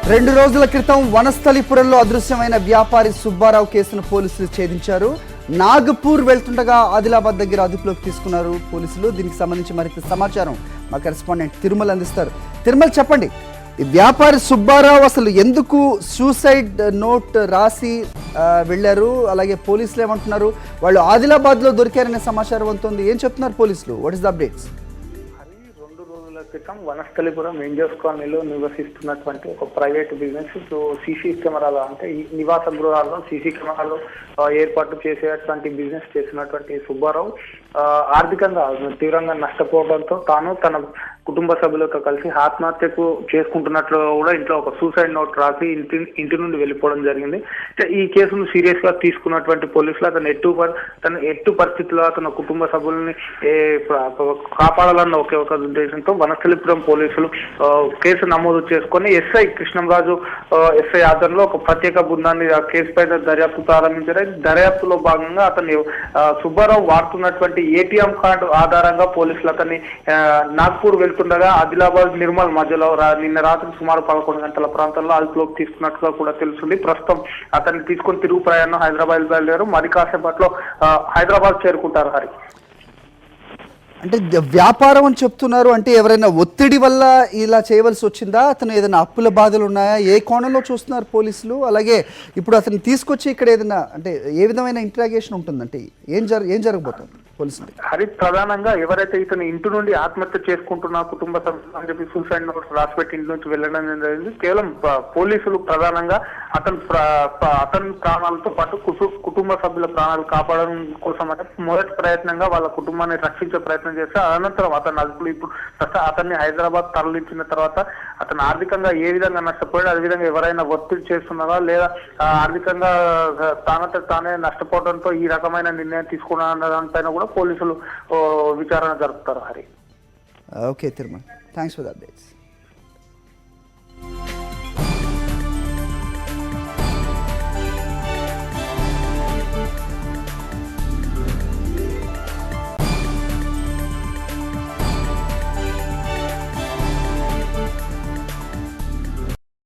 2 రోజుల క్రితం వనస్థలిపురంలో అదృశ్యమైన వ్యాపారి సుబ్బారావు కేసును పోలీసులు ఛేదించారు. నాగపూర్ వెళ్తుండగా ఆదిలాబాద్ దగ్గర అదుపులోకి తీసుకున్నారు పోలీసులు. దీనికి సంబంధించి మరింత సమాచారం మా కరెస్పాండెంట్ తిరుమల అందిస్తారు. తిరుమల, చెప్పండి, ఈ వ్యాపారి సుబ్బారావు అసలు ఎందుకు సూసైడ్ నోట్ రాసి వెళ్ళారు? అలాగే పోలీసులు ఏమంటున్నారు? వాళ్ళు ఆదిలాబాద్లో దొరికారనే సమాచారం అందుతుంది. ఏం చెప్తున్నారు పోలీసులు? What is the updates? క్రితం వనస్థలిపురం ఏంజర్స్ కాలనీలో నివసిస్తున్నటువంటి ఒక ప్రైవేట్ బిజినెస్ సీసీ కెమెరాలు అంటే ఈ నివాస గృహాల్లో సీసీ కెమెరాలు ఏర్పాటు చేసేటువంటి బిజినెస్ చేసినటువంటి సుబ్బారావు ఆర్థికంగా తీవ్రంగా నష్టపోవడంతో తాను తన కుటుంబ సభ్యులతో కలిసి ఆత్మహత్యకు చేసుకుంటున్నట్లు కూడా ఇంట్లో ఒక సూసైడ్ నోట్ రాసి ఇంటి నుండి వెళ్ళిపోవడం జరిగింది. ఈ కేసును సీరియస్ గా తీసుకున్నటువంటి పోలీసులు తన ఎట్టు పరిస్థితుల్లో తన కుటుంబ సభ్యుల్ని కాపాడాలన్న ఒకే ఒక ఉద్దేశంతో వనస్థలిపురం పోలీసులు కేసు నమోదు చేసుకొని ఎస్ఐ కృష్ణంరాజు ఎస్ఐ ఆధ్వర్యంలో ఒక ప్రత్యేక బృందాన్ని కేసు పైన దర్యాప్తు ప్రారంభించారు. దర్యాప్తులో భాగంగా అతన్ని సుబ్బారావు వాడుతున్నటువంటి ఏటీఎం కార్డు ఆధారంగా పోలీసులు అతన్ని నాగ్పూర్ వెళ్తుండగా ఆదిలాబాద్ నిర్మల్ మధ్యలో నిన్న రాత్రి సుమారు 11 గంటల ప్రాంతంలో అదుపులోకి తీసుకున్నట్లుగా కూడా తెలుస్తుంది. ప్రస్తుతం అతన్ని తీసుకొని తిరుగు ప్రయాణం హైదరాబాద్ బయలుదేరారు. మరి కాసేపట్లో హైదరాబాద్ చేరుకుంటారు. హరి, అంటే వ్యాపారం అని చెప్తున్నారు, అంటే ఎవరైనా ఒత్తిడి వల్ల ఇలా చేయవలసి వచ్చిందా? అతను ఏదైనా అప్పుల బాధలు ఉన్నాయా? ఏ కోణంలో చూస్తున్నారు పోలీసులు? అలాగే ఇప్పుడు అతను తీసుకొచ్చి ఇక్కడ ఏదైనా అంటే ఏ విధమైన ఇంట్రాగేషన్ ఉంటుందంటే ఏం జరగబోతుంది పోలీసులు? హరి, ప్రధానంగా ఎవరైతే ఇతను ఇంటి నుండి ఆత్మహత్య చేసుకుంటున్న కుటుంబ సభ్యులు అని చెప్పి సూసైడ్ నోట్స్ రాసిపెట్టి ఇంటి నుంచి వెళ్ళడం జరిగింది. కేవలం పోలీసులు ప్రధానంగా అతని ప్రాణాలతో పాటు కుటుంబ సభ్యుల ప్రాణాలు కాపాడడం కోసం అంటే మొదటి ప్రయత్నంగా వాళ్ళ కుటుంబాన్ని రక్షించే ప్రయత్నం చేస్తే అనంతరం అతను అదుపులో ఇప్పుడు అతన్ని హైదరాబాద్ తరలించిన తర్వాత అతను ఆర్థికంగా ఏ విధంగా నష్టపోయాడు, అదే విధంగా ఎవరైనా ఒత్తిడి చేస్తున్నారా లేదా ఆర్థికంగా తానే నష్టపోవడంతో ఈ రకమైన నిర్ణయం తీసుకున్న దానిపైన కూడా పోలీసులు విచారణ జరుపుతారు. Hari, okay Tirumala, thanks for the updates.